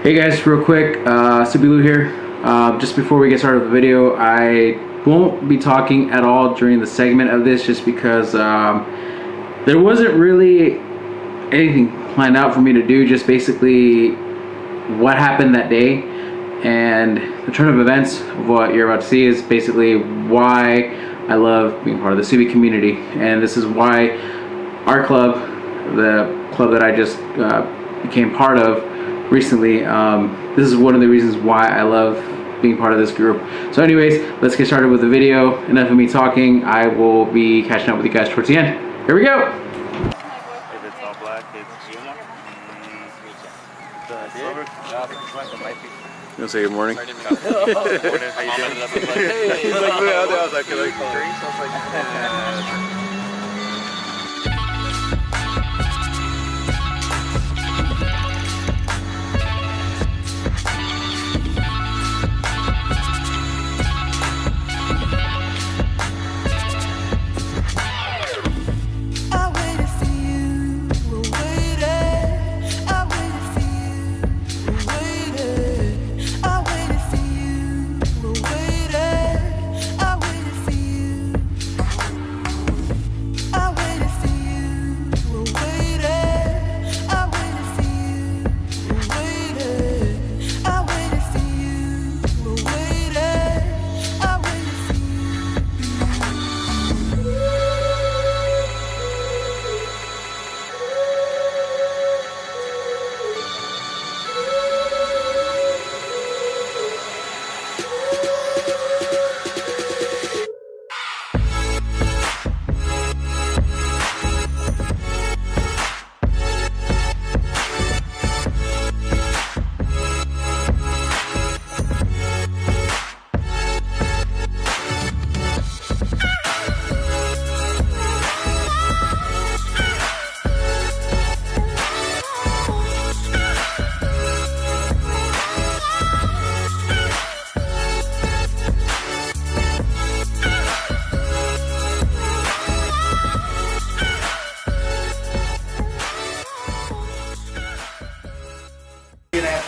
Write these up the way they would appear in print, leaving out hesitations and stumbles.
Hey guys, real quick, Subaru here. Just before we get started with the video, I won't be talking at all during the segment of this just because there wasn't really anything planned out for me to do, just basically what happened that day. And the turn of events of what you're about to see is basically why I love being part of the Subi community. And this is why our club, the club that I just became part of recently, this is one of the reasons why I love being part of this group. So anyways, let's get started with the video. Enough of me talking. I will be catching up with you guys towards the end. Here we go. If it's all black, it's Yuma. You want to say good morning? Morning, how you doing? He's like, I was like, great. I was like,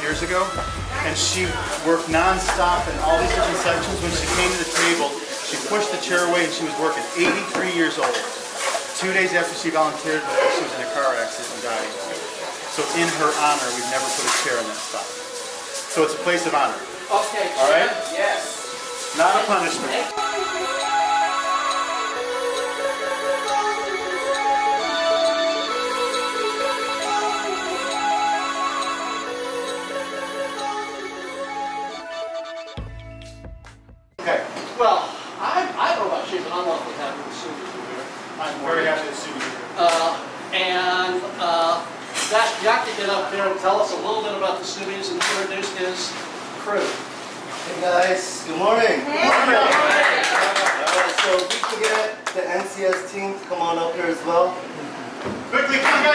years ago, and she worked non-stop in all these different sections. When she came to the table, she pushed the chair away and she was working, 83 years old. 2 days after she volunteered, she was in a car accident and died. So in her honor, we've never put a chair in that spot. So it's a place of honor. Okay. All right? Yes. Not a punishment. Okay. Well, I don't know about you, but I'm awfully happy with Subi here. I'm very happy to see you here. Jack to get up there and tell us a little bit about the Subis and introduce his crew. Hey guys, good morning. Hey. Alright, so if we can get the NCS team to come on up here as well. Quickly, come on, guys.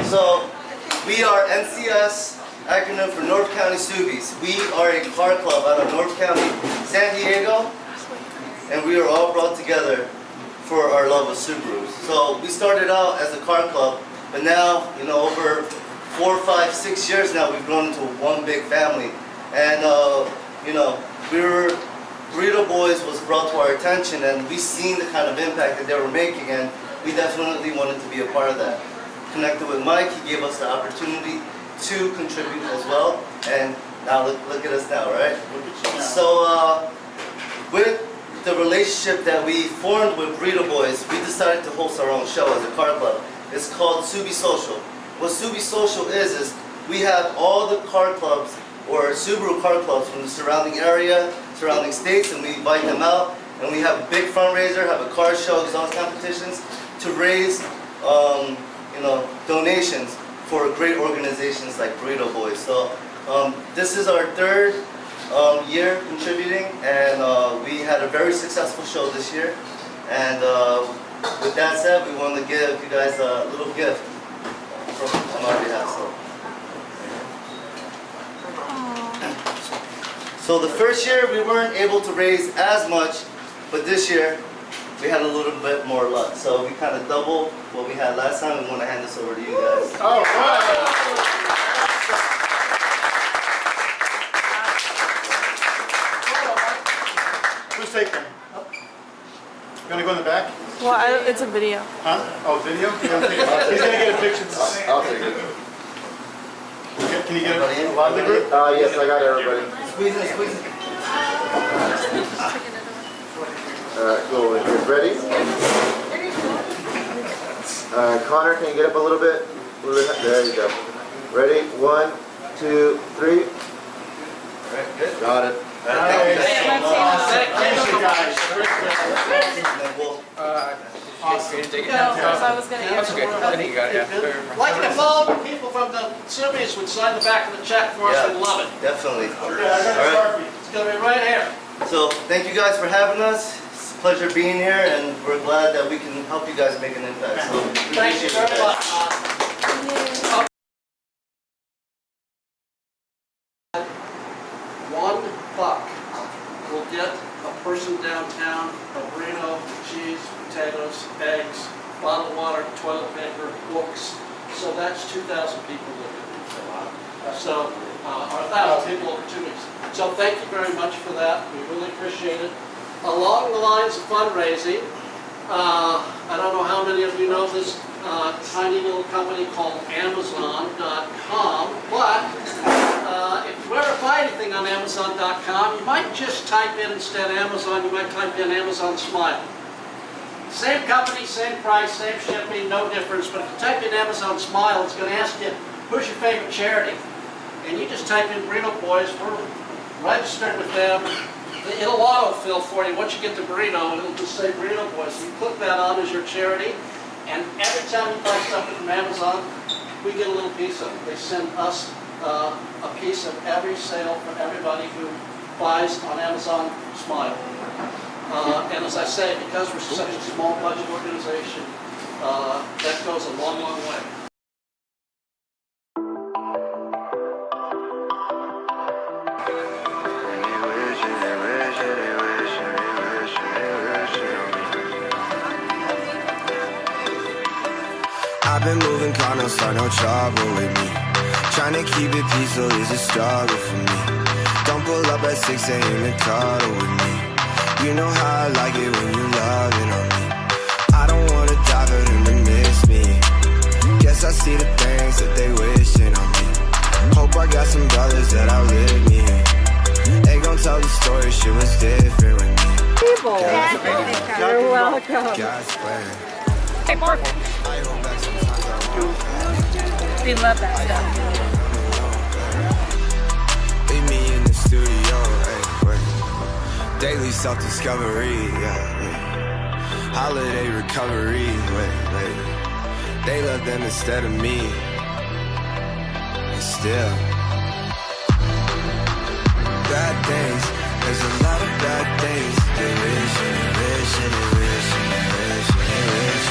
So, we are NCS, acronym for North County Subis. We are a car club out of North County, San Diego, and we are all brought together for our love of Subarus. So we started out as a car club, but now, over 4, 5, 6 years now, we've grown into one big family. And Burrito Boys was brought to our attention, and we seen the kind of impact that they were making, and we definitely wanted to be a part of that. Connected with Mike, he gave us the opportunity to contribute as well, and now look at us now, right? So with the relationship that we formed with Burrito Boys, we decided to host our own show as a car club. It's called Subi Social. What Subi Social is we have all the car clubs or Subaru car clubs from the surrounding area, surrounding states, and we invite them out, and we have a big fundraiser, have a car show, exhaust competitions to raise donations for great organizations like Burrito Boys. So this is our third year contributing, and we had a very successful show this year. And with that said, we want to give you guys a little gift on our behalf. So the first year we weren't able to raise as much, but this year we had a little bit more luck. So we kind of doubled what we had last time. We want to hand this over to you guys. All right. Who's taking? You want to go in the back? Well, it's a video. Huh? Oh, video? He's going to get a picture. I'll take it. Okay, can you get Everybody in? a lot of the group? Yes, I got everybody. Squeeze it, squeeze it. Alright, cool. Ready? Connor, can you get up a little bit? There you go. Ready? 1, 2, 3. Good. Got it. Thank you, guys. I was going to answer. I'd like to follow people from the Subies would sign the back of the check for us. We'd love it. Definitely. Yeah, I got a Sharpie. It's going to be right here. So thank you guys for having us. It's a pleasure being here, and we're glad that we can help you guys make an impact. So we Thank you appreciate very it. much. $1 will get a person downtown a burrito, cheese, potatoes, eggs, bottled water, toilet paper, books. So that's 2,000 people living. So, or 1,000 people over 2 weeks. So thank you very much for that. We really appreciate it. Along the lines of fundraising, I don't know how many of you know this tiny little company called Amazon.com, but if you ever buy anything on Amazon.com, you might just type in instead Amazon, you might type in Amazon Smile. Same company, same price, same shipping, no difference, but if you type in Amazon Smile, it's going to ask you, who's your favorite charity? And you just type in Burrito Boys, we're registered with them. It'll autofill for you. Once you get the burrito, it'll just say Burrito Boys. So you click that on as your charity, and every time you buy something from Amazon, we get a little piece of it. They send us a piece of every sale for everybody who buys on Amazon Smile. And as I say, because we're such a small budget organization, that goes a long, long way. I've been moving calm, don't start no trouble with me. Trying to keep it peaceful is a struggle for me. Don't pull up at 6 a.m. and cuddle with me. You know how I like it when you loving on me. I don't wanna die for them to miss me. Guess I see the things that they wishing on me. Hope I got some brothers that outlive me. They gon' tell the story, shit was different with me. People. You're welcome. God's plan. Hey, Mark. I hold back sometimes I won't. We love that stuff. Leave me in the studio, wait. Daily self-discovery, yeah. Holiday recovery, wait. They love them instead of me. And still, bad things. There's a lot of bad things. They wish and they wish and they wish and they wish and they wish and they wish.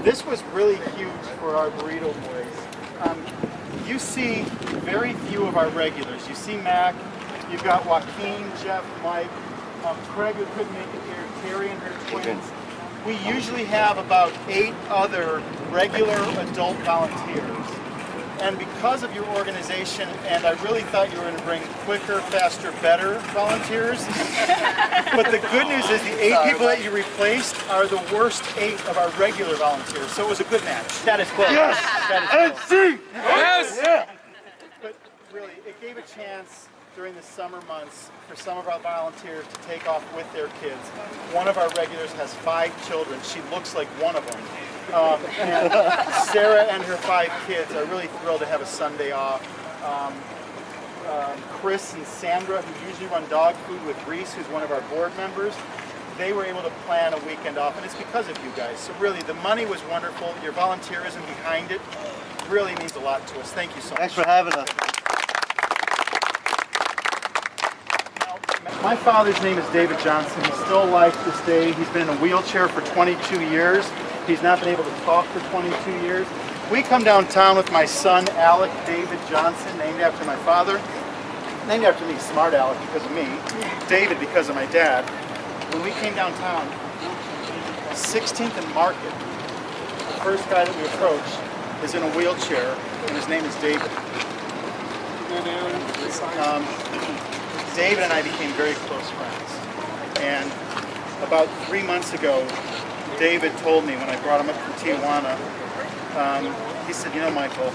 This was really huge for our Burrito Boys. You see very few of our regulars. You see Mac, you've got Joaquin, Jeff, Mike, Craig who couldn't make it here, Terry and her twins. We usually have about 8 other regular adult volunteers. And because of your organization, and I really thought you were going to bring quicker, faster, better volunteers. But the good news is the 8 people that you replaced are the worst 8 of our regular volunteers. So it was a good match. Status quo. Yes! NC! Yes! Yeah. But really, it gave a chance during the summer months for some of our volunteers to take off with their kids. One of our regulars has 5 children. She looks like one of them. And Sarah and her 5 kids are really thrilled to have a Sunday off. Chris and Sandra, who usually run dog food with Reese, who's one of our board members, they were able to plan a weekend off, and it's because of you guys. So really, the money was wonderful. Your volunteerism behind it really means a lot to us. Thank you so much. Thanks for having us. My father's name is David Johnson. He's still alive to this day. He's been in a wheelchair for 22 years. He's not been able to talk for 22 years. we come downtown with my son, Alec David Johnson, named after my father. Named after me, Smart Alec because of me. David because of my dad. When we came downtown, 16th and Market, the first guy that we approached is in a wheelchair, and his name is David. David and I became very close friends. And about 3 months ago, David told me when I brought him up from Tijuana, he said, you know, Michael,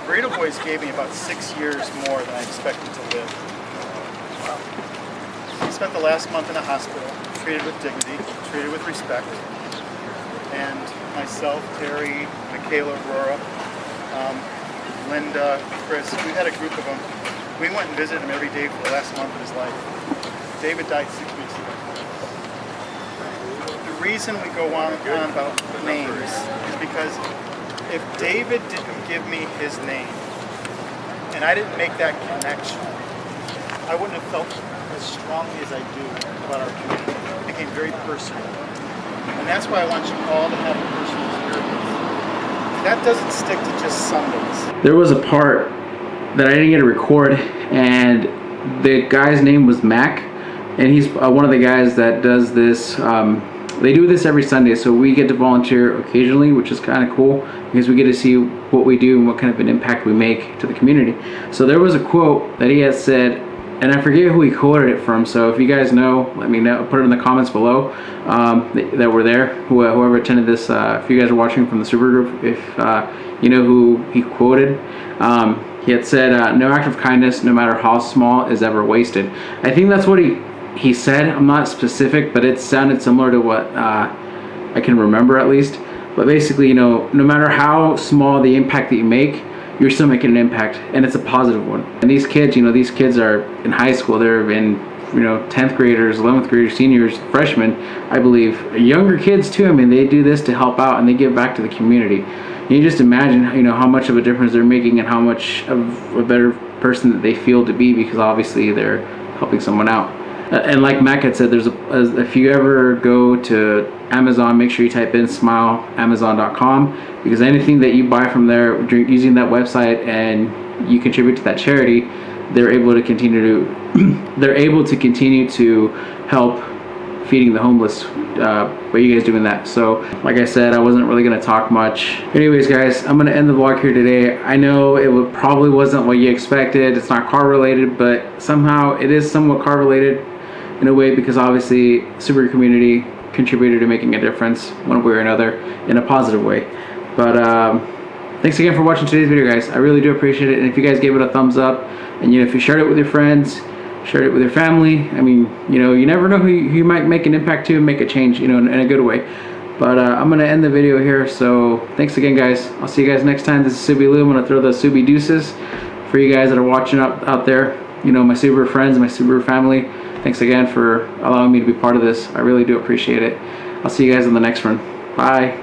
Burrito Boys gave me about 6 years more than I expected to live. He spent the last month in a hospital, treated with dignity, treated with respect. And myself, Terry, Michaela, Aurora, Linda, Chris, we had a group of them. We went and visited him every day for the last month of his life. David died 6 weeks ago. The reason we go on about names is because if David didn't give me his name and I didn't make that connection, I wouldn't have felt as strongly as I do about our community. It became very personal. And that's why I want you all to have a personal experience. That doesn't stick to just Sundays. There was a part that I didn't get to record, and the guy's name was Mac, and he's one of the guys that does this. They do this every Sunday, so we get to volunteer occasionally, which is kind of cool because we get to see what we do and what kind of an impact we make to the community. So there was a quote that he had said, and I forget who he quoted it from, so if you guys know, let me know, put it in the comments below that were there, whoever attended this. If you guys are watching from the Subaru group, if you know who he quoted, he had said, no act of kindness, no matter how small, is ever wasted. I think that's what he said. I'm not specific, but it sounded similar to what I can remember at least. But basically, you know, no matter how small the impact that you make, you're still making an impact, and it's a positive one. And these kids, you know, these kids are in high school. They're in, you know, 10th graders, 11th graders, seniors, freshmen, I believe. Younger kids too. I mean, they do this to help out and they give back to the community. And you just imagine, you know, how much of a difference they're making and how much of a better person that they feel to be, because obviously they're helping someone out. And like Mac had said, if you ever go to Amazon, make sure you type in smileamazon.com, because anything that you buy from there using that website and you contribute to that charity, they're able to continue to help feeding the homeless by you guys doing that. So like I said, I wasn't really going to talk much. Anyways guys, I'm going to end the vlog here today. I know it probably wasn't what you expected. It's not car related, but somehow it is somewhat car related in a way, because obviously Subaru community contributed to making a difference one way or another in a positive way. But thanks again for watching today's video, guys. I really do appreciate it. And if you guys gave it a thumbs up, and you know, if you shared it with your friends, shared it with your family, I mean, you know, you never know who you might make an impact to and make a change, you know, in a good way. But I'm gonna end the video here. So thanks again, guys. I'll see you guys next time. This is Subi Lou. I'm gonna throw the Subi deuces for you guys that are watching out there. You know, my Subaru friends, my Subaru family. Thanks again for allowing me to be part of this. I really do appreciate it. I'll see you guys in the next one. Bye.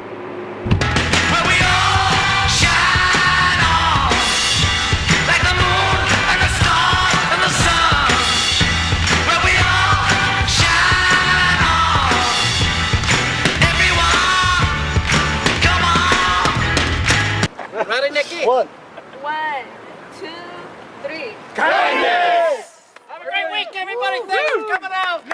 Ready, Nikki? One. 1, 2, 3. Kindness! Have a great week, everybody. Thanks for coming out.